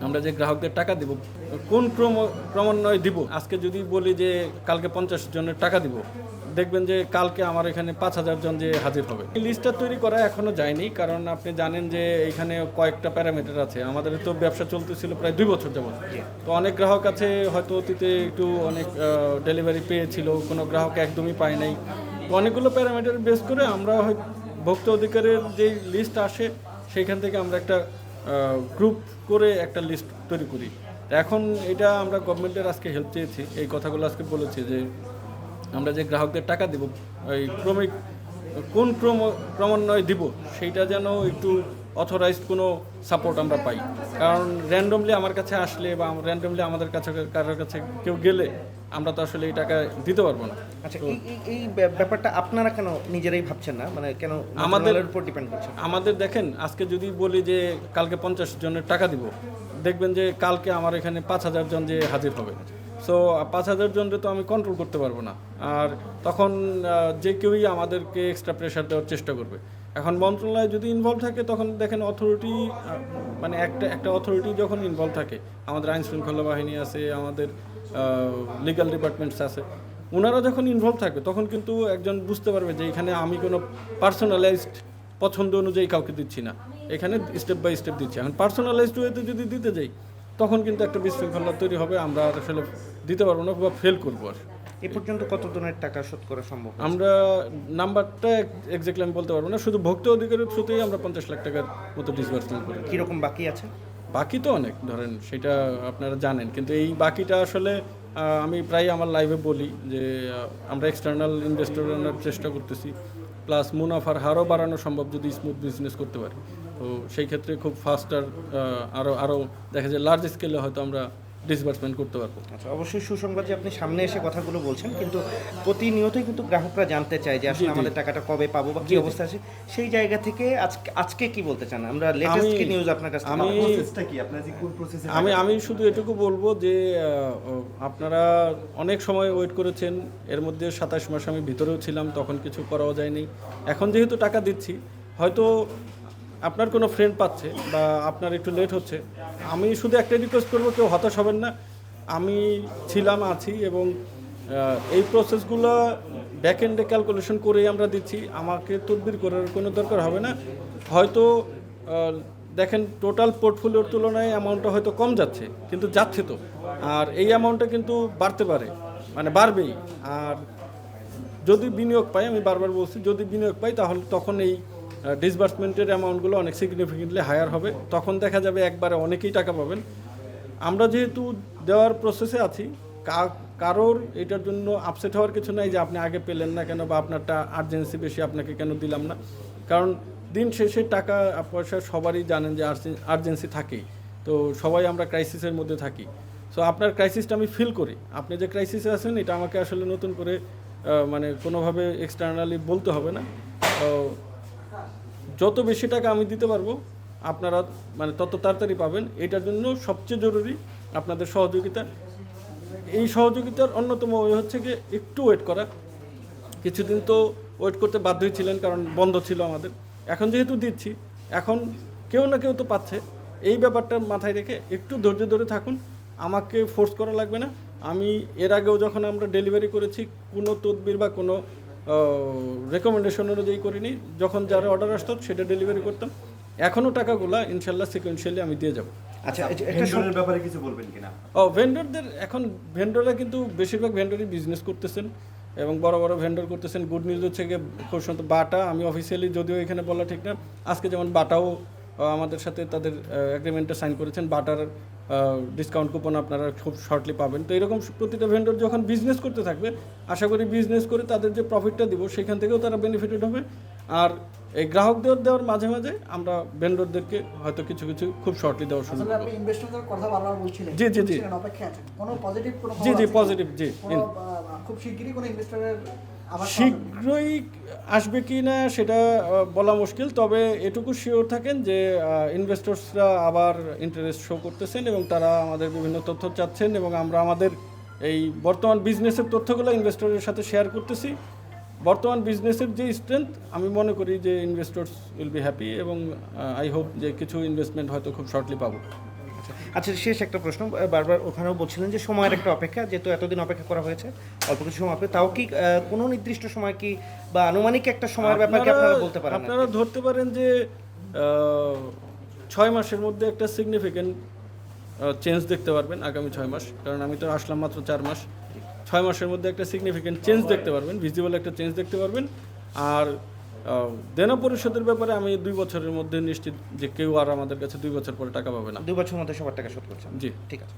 আমরা যে গ্রাহকদের টাকা দিব কোন ক্রমান্বয়ে দিব। আজকে যদি বলি যে কালকে 50 জনের টাকা দিব, দেখবেন যে কালকে আমার এখানে 5,000 জন যে হাজির হবে। এই লিস্টটা তৈরি করা এখনো যায়নি, কারণ আপনি জানেন যে এখানে কয়েকটা প্যারামিটার আছে। আমাদের তো ব্যবসা চলতেছিল প্রায় 2 বছর যাবত। তো অনেক গ্রাহক আছে হয়তো অতীতে একটু অনেক ডেলিভারি পেয়েছিল, কোনো গ্রাহক একদমই পায় নাই। তো অনেকগুলো প্যারামিটার বেস করে আমরা হয়তো ভোক্তা অধিকারের যে লিস্ট আসে সেইখান থেকে আমরা একটা গ্রুপ করে একটা লিস্ট তৈরি করি। এখন এটা আমরা গভর্নমেন্টের আজকে হেল্প চেয়েছি, এই কথাগুলো আজকে বলেছি যে আমরা যে গ্রাহকদের টাকা দিব ওই কোন ক্রমান্বয়ে দিব সেইটা যেন একটু অথরাইজড কোনো সাপোর্ট আমরা পাই। কারণ র্যান্ডমলি আমার কাছে আসলে বা র্যান্ডমলি আমাদের কাছে কারোর কাছে কেউ গেলে আমরা তো আসলে এই টাকা দিতে পারবো না। আচ্ছা, এই ব্যাপারটা আপনারা কেন নিজেরাই ভাবছেন না, মানে কেন আমাদের উপর ডিপেন্ড করছেন? আমাদের দেখেন, আজকে যদি বলি যে কালকে 50 জনের টাকা দিব, দেখবেন যে কালকে আমার এখানে 5,000 জন যে হাজির হবে। সো 5,000 জনকে তো আমি কন্ট্রোল করতে পারবো না। আর তখন যে কেউই আমাদেরকে এক্সট্রা প্রেশার দেওয়ার চেষ্টা করবে। এখন মন্ত্রণালয় যদি ইনভলভ থাকে তখন দেখেন অথরিটি, মানে একটা অথরিটি যখন ইনভলভ থাকে, আমাদের আইন শৃঙ্খলা বাহিনী আছে, আমাদের লিগ্যাল ডিপার্টমেন্টস আছে, ওনারা যখন ইনভলভ থাকবে তখন কিন্তু একজন বুঝতে পারবে যে এখানে আমি কোনো পার্সোনালাইজড পছন্দ অনুযায়ী কাউকে দিচ্ছি না, এখানে স্টেপ বাই স্টেপ দিচ্ছি। এখন পার্সোনালাইজড ওয়েতে যদি দিতে যাই তখন কিন্তু একটা বিশৃঙ্খলা তৈরি হবে, আমরা আসলে দিতে পারবো না বা ফেল করবো। আর এ পর্যন্ত কত জনের টাকা শোধ করা সম্ভব? আমরা নাম্বারটা এক্স্যাক্টলি আমি বলতে পারবো না, শুধু ভোক্তা অধিকারের থ্রুতেই আমরা 50 লাখ টাকার মতো ডিসবার্সমেন্ট করি। কীরকম বাকি আছে? বাকি তো অনেক, ধরেন সেটা আপনারা জানেন, কিন্তু এই বাকিটা আসলে আমি প্রায় আমার লাইভে বলি যে আমরা এক্সটার্নাল ইনভেস্টর আনার চেষ্টা করতেছি, প্লাস মুনাফার হারও বাড়ানো সম্ভব যদি স্মুথ বিজনেস করতে পারি। তো সেই ক্ষেত্রে খুব ফাস্টার আরও দেখা যায় লার্জ স্কেলে হয়তো আমরা ডিসবার্সমেন্ট করতে পারবো। আচ্ছা, অবশ্যই সুসংবাদ যে আপনি সামনে এসে কথাগুলো বলছেন, কিন্তু প্রতিনিয়তই কিন্তু গ্রাহকরা জানতে চায় যে আসলে আমাদের টাকাটা কবে পাবো বা কী অবস্থা আছে। সেই জায়গা থেকে আজকে কি বলতে চান? আমরা লেটেস্ট কি নিউজ আপনার কাছে? আমি শুধু এটুকু বলবো যে আপনারা অনেক সময় ওয়েট করেছেন, এর মধ্যে 27 মাস আমি ভিতরেও ছিলাম, তখন কিছু করাও যায়নি। এখন যেহেতু টাকা দিচ্ছি, হয়তো আপনার কোনো ফ্রেন্ড পাচ্ছে বা আপনার একটু লেট হচ্ছে, আমি শুধু একটা রিকোয়েস্ট করবো, কেউ হতাশ হবেন না। আমি ছিলাম, আছি, এবং এই প্রসেসগুলো ব্যাক এন্ডে ক্যালকুলেশন করেই আমরা দিচ্ছি। আমাকে তদবির করার কোনো দরকার হবে না। হয়তো দেখেন টোটাল পোর্টফোলিওর তুলনায় অ্যামাউন্টটা হয়তো কম যাচ্ছে, কিন্তু যাচ্ছে তো। আর এই অ্যামাউন্টটা কিন্তু বাড়তে পারে, মানে বাড়বেই। আর যদি বিনিয়োগ পাই, আমি বারবার বলছি, যদি বিনিয়োগ পাই তাহলে তখন এই ডিসবার্সমেন্টের অ্যামাউন্টগুলো অনেক সিগনিফিকেন্টলি হায়ার হবে। তখন দেখা যাবে একবারে অনেকেই টাকা পাবেন। আমরা যেহেতু দেওয়ার প্রসেসে আছি, কারোর এটার জন্য আপসেট হওয়ার কিছু নাই যে আপনি আগে পেলেন না কেন বা আপনারটা আর্জেন্সি বেশি, আপনাকে কেন দিলাম না। কারণ দিন শেষে টাকা পয়সা সবারই জানেন যে আর্জেন্সি থাকেই, তো সবাই আমরা ক্রাইসিসের মধ্যে থাকি। সো আপনার ক্রাইসিসটা আমি ফিল করি, আপনি যে ক্রাইসিসে আছেন এটা আমাকে আসলে নতুন করে মানে কোনোভাবে এক্সটার্নালি বলতে হবে না। যত বেশি টাকা আমি দিতে পারবো আপনারা মানে তত তাড়াতাড়ি পাবেন। এটার জন্য সবচেয়ে জরুরি আপনাদের সহযোগিতা। এই সহযোগিতার অন্যতম ওয়ে হচ্ছে গিয়ে একটু ওয়েট করা। কিছুদিন তো ওয়েট করতে বাধ্যই ছিলেন, কারণ বন্ধ ছিল আমাদের। এখন যেহেতু দিচ্ছি, এখন কেউ না কেউ তো পাচ্ছে। এই ব্যাপারটা মাথায় রেখে একটু ধৈর্য ধরে থাকুন, আমাকে ফোর্স করা লাগবে না। আমি এর আগেও যখন আমরা ডেলিভারি করেছি কোনো তদবির বা কোনো রেকমেন্ডেশন অনুযায়ী করিনি, যখন যারা অর্ডার আসতো সেটা ডেলিভারি করতাম। এখনও টাকাগুলো ইনশাল্লাহ সিকোয়েন্সিয়ালি আমি দিয়ে যাবো। আচ্ছা, ভেন্ডরের ব্যাপারে কিছু বলবেন কিনা? ভেন্ডরদের, এখন ভেন্ডররা কিন্তু বেশিরভাগ ভেন্ডরই বিজনেস করতেছেন এবং বড় বড় ভেন্ডর করতেছেন। গুড নিউজ হচ্ছে গিয়ে খুব সুন্দর বাটা, আমি অফিসিয়ালি যদিও এখানে বলা ঠিক না, আজকে যেমন বাটাও আমাদের সাথে তাদের এগ্রিমেন্টে সাইন করেছেন। বাটার ডিসকাউন্ট কুপন আপনারা খুব শর্টলি পাবেন। তো এরকম প্রতিটা ভেন্ডর যখন বিজনেস করতে থাকবে, আশা করি বিজনেস করে তাদের যে প্রফিটটা দিব সেখান থেকেও তারা বেনিফিটেড হবে। আর এই গ্রাহকদের দেওয়ার মাঝে মাঝে আমরা ভেন্ডরদেরকে হয়তো কিছু কিছু খুব শর্টলি দেওয়া শুরু করব। আপনি ইনভেস্টরদের কথা বারবার বলছিলেন, জি জি জি অপেক্ষা আছে কোনো পজিটিভ, কোনো জি জি পজিটিভ, জি খুব শিগগিরই কোনো ইনভেস্টরের শীঘ্রই আসবে কি না সেটা বলা মুশকিল। তবে এটুকু শিওর থাকেন যে ইনভেস্টরসরা আবার ইন্টারেস্ট শো করতেছেন এবং তারা আমাদের বিভিন্ন তথ্য চাচ্ছেন, এবং আমরা আমাদের এই বর্তমান বিজনেসের তথ্যগুলো ইনভেস্টরের সাথে শেয়ার করতেছি। বর্তমান বিজনেসের যে স্ট্রেংথ, আমি মনে করি যে ইনভেস্টরস উইল বি হ্যাপি, এবং আই হোপ যে কিছু ইনভেস্টমেন্ট হয়তো খুব শর্টলি পাবো। আচ্ছা, শেষ একটা প্রশ্ন, বারবার ওখানেও বলছিলেন যে সময়ের একটা অপেক্ষা, যেহেতু এতদিন অপেক্ষা করা হয়েছে, অল্প কিছু সময় অপেক্ষা, তাও কি কোনো নির্দিষ্ট সময় কি বা আনুমানিক একটা সময়ের ব্যাপার কি আপনারা বলতে পারেন? আপনারা ধরতে পারেন যে 6 মাসের মধ্যে একটা সিগনিফিক্যান্ট চেঞ্জ দেখতে পারবেন আগামী 6 মাস, কারণ আমি তো আসলাম মাত্র 4 মাস। 6 মাসের মধ্যে একটা সিগনিফিক্যান্ট চেঞ্জ দেখতে পারবেন, ভিজিবল একটা চেঞ্জ দেখতে পারবেন। আর দেনা পরিশোধের ব্যাপারে আমি 2 বছরের মধ্যে নিশ্চিত যে কেউ আর আমাদের কাছে 2 বছর পরে টাকা পাবে না। 2 বছরের মধ্যে সবার টাকা শোধ করছেন? জি। ঠিক আছে।